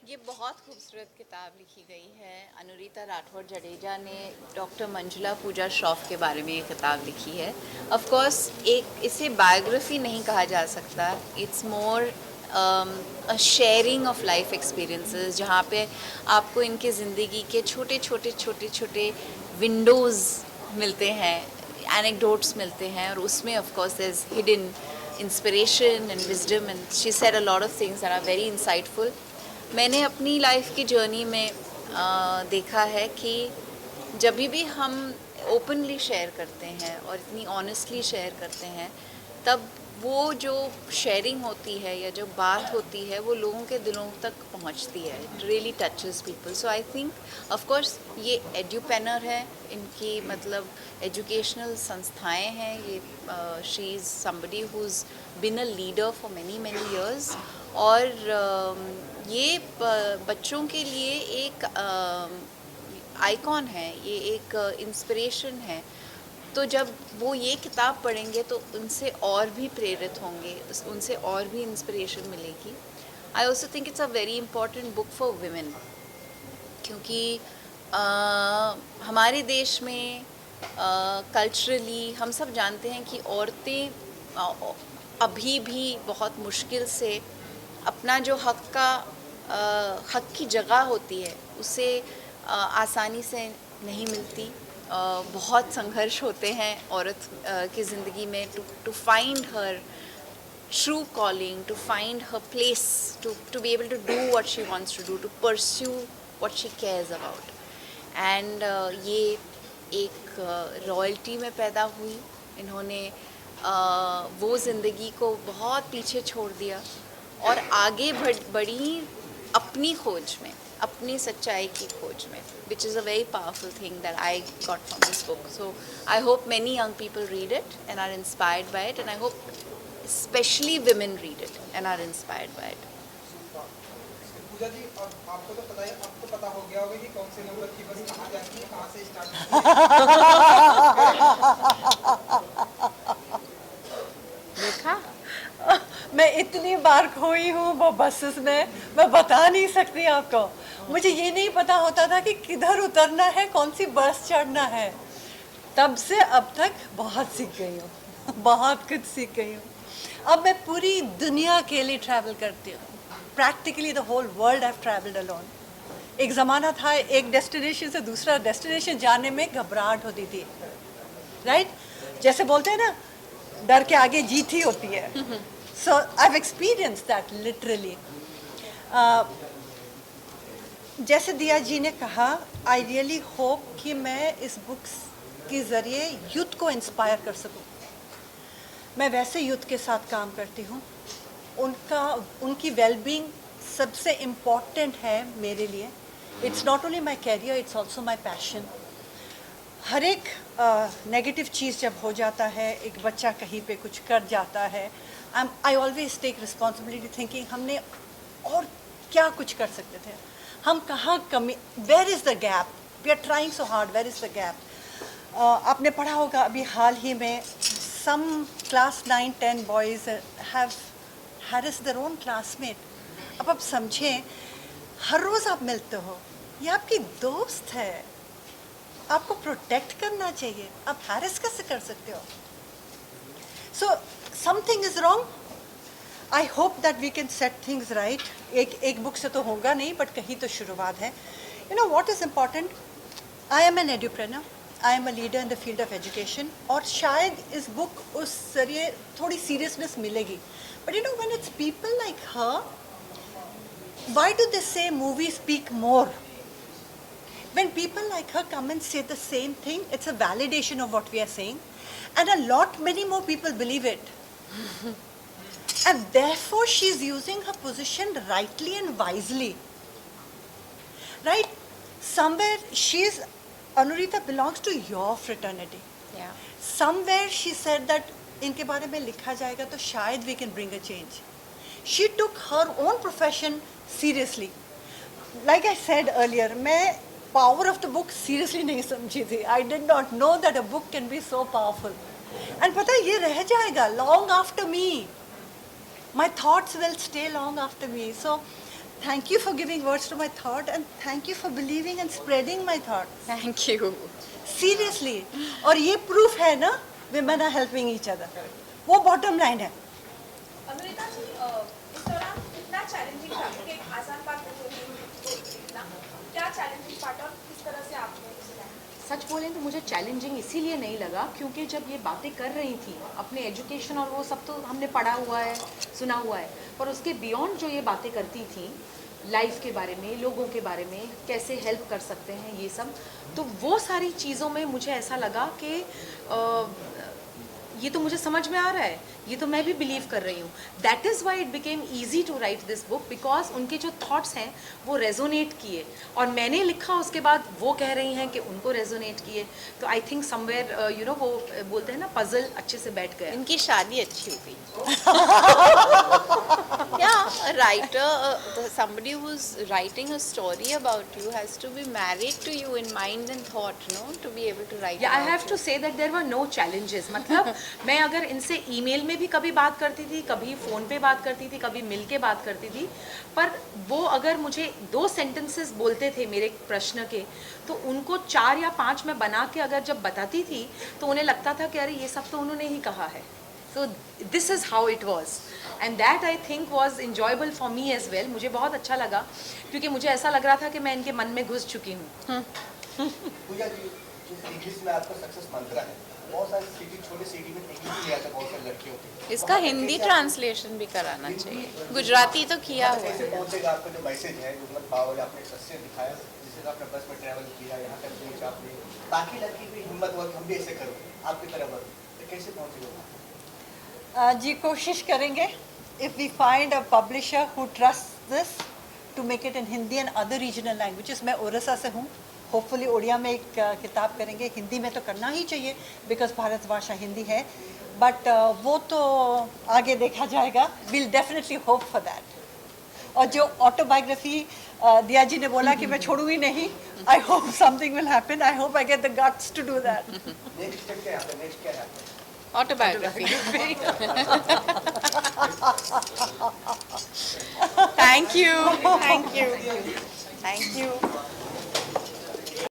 ये बहुत खूबसूरत किताब लिखी गई है। अनुरीता राठौड़ जडेजा ने डॉक्टर मंजुला पूजा श्रॉफ के बारे में ये किताब लिखी है। ऑफ कोर्स एक इसे बायोग्राफी नहीं कहा जा सकता, it's more a sharing of life experiences, जहाँ पे आपको इनके ज़िंदगी के छोटे छोटे विंडोज़ मिलते हैं, एनेक्डोट्स मिलते हैं, और उसमें of course there is hidden inspiration and wisdom, and she said a lot of things that are very insightful. मैंने अपनी लाइफ की जर्नी में देखा है कि जब भी हम ओपनली शेयर करते हैं और इतनी ऑनेस्टली शेयर करते हैं, तब वो जो शेयरिंग होती है या जो बात होती है वो लोगों के दिलों तक पहुंचती है। It really touches people. So I think of course ये एड्यूपेनर है, इनकी मतलब एजुकेशनल संस्थाएं हैं ये। She is somebody who is been a leader for many years, और ये बच्चों के लिए एक आइकॉन है, ये एक इंस्पिरेशन है। तो जब वो ये किताब पढ़ेंगे तो उनसे और भी प्रेरित होंगे, उनसे और भी इंस्पिरेशन मिलेगी। I also think it's a very important book for women, क्योंकि हमारे देश में कल्चरली हम सब जानते हैं कि औरतें अभी भी बहुत मुश्किल से अपना जो हक की जगह होती है उसे आसानी से नहीं मिलती। बहुत संघर्ष होते हैं औरत की ज़िंदगी में to find her true calling, to find her place, to be able to do what she wants to do, to pursue what she cares about. And ये एक रॉयल्टी में पैदा हुई। इन्होंने वो ज़िंदगी को बहुत पीछे छोड़ दिया और आगे बढ़ी अपनी खोज में, अपनी सच्चाई की खोज में, which is a very powerful thing that I got from this book. So I hope many young people read it and are inspired by it, and I hope especially women read it and are inspired by it. पूजा जी, अब आपको तो पता है, आपको पता हो गया होगा कि कौन से नंबर की बस कहाँ जाती है, कहाँ से स्टार्ट होती है। देखा, मैं इतनी बार खोई हूँ वो बसेस में, मैं बता नहीं सकती आपको। मुझे ये नहीं पता होता था कि किधर उतरना है, कौन सी बस चढ़ना है। तब से अब तक बहुत सीख गई हूँ, बहुत कुछ सीख गई हूँ। अब मैं पूरी दुनिया के लिए ट्रैवल करती हूँ। Practically the whole world I have travelled alone. एक ज़माना था एक डेस्टिनेशन से दूसरा डेस्टिनेशन जाने में घबराहट होती थी, राइट? जैसे बोलते हैं ना, डर के आगे जीत ही होती है। So I have experience that literally. जैसे दिया जी ने कहा, आई रियली होप कि मैं इस बुक्स के ज़रिए यूथ को इंस्पायर कर सकूं। मैं वैसे यूथ के साथ काम करती हूँ, उनकी वेलबींग सबसे इम्पॉर्टेंट है मेरे लिए। It's not only my career, it's also my passion. हर एक नेगेटिव चीज़ जब हो जाता है, एक बच्चा कहीं पे कुछ कर जाता है, I always take responsibility thinking हमने और क्या कुछ कर सकते थे, हम कहाँ कमी, where is the gap, we are trying so hard, where is the gap. आपने पढ़ा होगा अभी हाल ही में, some class 9-10 boys have harassed their own classmate. अब आप समझें, हर रोज़ आप मिलते हो, ये आपकी दोस्त है, आपको प्रोटेक्ट करना चाहिए, आप हैरेस कैसे कर सकते हो? So something is wrong. I hope that we can set things right. एक बुक से तो होगा नहीं, बट कहीं तो शुरुआत है। You know what is important? I am an edupreneur. I am a leader in the field of education. और शायद इस बुक उस जरिए थोड़ी सीरियसनेस मिलेगी। But you know, when it's people like her, why do they say movies speak more? When people like her come and say the same thing, it's a validation of what we are saying, and many more people believe it. And therefore, she's using her position rightly and wisely. Right? Somewhere Anurita belongs to your fraternity. yeah. Somewhere she said that इनके बारे में लिखा जाएगा तो शायद we can bring a change. She took her own profession seriously. Like I said earlier, मैं power of the book seriously नहीं समझी थी. I did not know that a book can be so powerful. And पता है ये रह जाएगा long after me. My thoughts will stay long after me. So Thank you for giving words to my thought and thank you for believing and spreading my thought. Thank you. Seriously. और ये proof है ना, women are helping each other. वो bottom line है. अनुरिता जी, इस दौरान कितना challenging था, क्योंकि एक आसान बात नहीं होती लिखना, क्या चैलेंजिंग पार्ट और किस तरह से आपने उसे handle सच बोलें तो मुझे चैलेंजिंग इसीलिए नहीं लगा क्योंकि जब ये बातें कर रही थी अपने एजुकेशन और वो सब तो हमने पढ़ा हुआ है, सुना हुआ है, पर उसके बियॉन्ड जो ये बातें करती थी लाइफ के बारे में, लोगों के बारे में, कैसे हेल्प कर सकते हैं ये सब, तो वो सारी चीज़ों में मुझे ऐसा लगा कि ये तो मुझे समझ में आ रहा है, ये तो मैं भी बिलीव कर रही हूँ। That is why it became easy to write this book because उनके जो थॉट्स हैं वो रेजोनेट किए और मैंने लिखा उसके बाद वो कह रही हैं कि उनको रेजोनेट किए, तो I think somewhere you know वो बोलते हैं ना पजल अच्छे से बैठ गया। इनकी शादी अच्छी हो गई। Yeah, a writer, somebody who's writing a story about you has to be married to you in mind and thought, no, to be able to write. या I about have you. To say that there were no challenges. मतलब मैं अगर इनसे email में भी कभी बात करती थी, कभी फ़ोन पे बात करती थी, कभी मिल के बात करती थी, पर वो अगर मुझे 2 सेंटेंसेस बोलते थे मेरे प्रश्न के, तो उनको 4 या 5 में बना के अगर जब बताती थी तो उन्हें लगता था कि अरे ये सब तो उन्होंने ही कहा है। So this is how it was and that I think was enjoyable for me as well. मुझे बहुत अच्छा लगा क्योंकि मुझे ऐसा लग रहा था कि मैं इनके मन में घुस चुकी हूँ। पूजा जी, जिस इंग्लिश में आपका सक्सेस मंत्र है, बहुत सारी सिटी, छोटी सिटी में इंग्लिश भी आता है बहुत सारी लड़कियों की। इसका हिंदी ट्रांसलेशन भी कराना चाहिए, गुजराती तो किया हुआ कैसे है। पहुंचेगा आपका जो मैसेज है, ह्यूमन पावर, आपने सत्य दिखाया, जिससे आपने बस में ट्रैवल किया, यहाँ तक पहुंच आपने, ताकि लड़की भी हिम्मत हो कि हम भी ऐसे करो, आपकी तरह बढ़ो, तो कैसे पहुंचेगा? जी कोशिश करेंगे if we find a publisher who trusts this to make it in Hindi and other regional languages. मैं ओडिशा से हूँ, होपफुली ओडिया में एक किताब करेंगे, हिंदी में तो करना ही चाहिए बिकॉज भारत भाषा हिंदी है, बट वो तो आगे देखा जाएगा. we'll definitely hope for that. और जो ऑटोबायोग्राफी दिया जी ने बोला कि मैं छोड़ूंगी नहीं, I hope something will happen. I hope I get the guts to do that. Next step क्या है? नेक्स्ट क्या है? Autobiography. Thank you. Thank you. Thank you.